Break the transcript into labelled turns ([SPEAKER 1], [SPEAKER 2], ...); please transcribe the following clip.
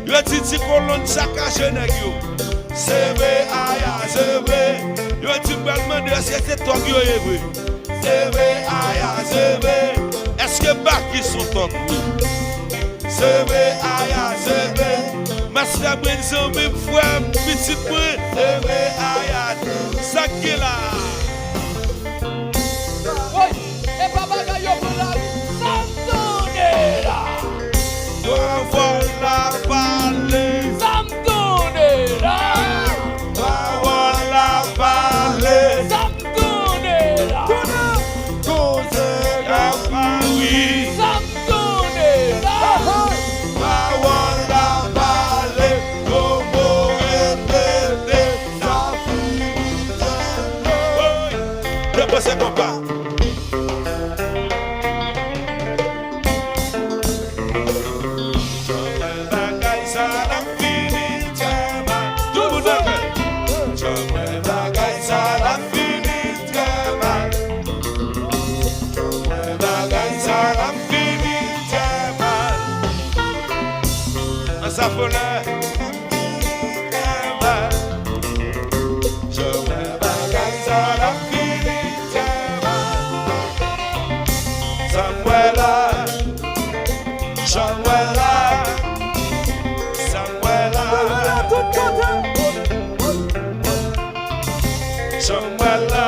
[SPEAKER 1] Yo dit colonne saccagé nèg yo. C'est vrai, aya, c'est vrai. Yo dit me demander est-ce que c'est toi qui es vrai. C'est vrai, aya, c'est vrai. Est-ce que Baki sont toi? C'est vrai, aya, c'est vrai. Master Benzo, même frère, petit point. C'est vrai, aya, ça qui est là.
[SPEAKER 2] Oui, et papa Gayo Poulal, Samtonera.
[SPEAKER 1] Voilà, parler.
[SPEAKER 2] Samtonera.
[SPEAKER 1] Voilà, parler.
[SPEAKER 2] Samtonera.
[SPEAKER 1] Cause oui.
[SPEAKER 2] Samtonera.
[SPEAKER 1] Voilà, parler. Como répéter sa vie. Oui. C'est combat. Ça fait là. Je me bagaille à la finite. Samuela, Samuela, Samuela, Samuela.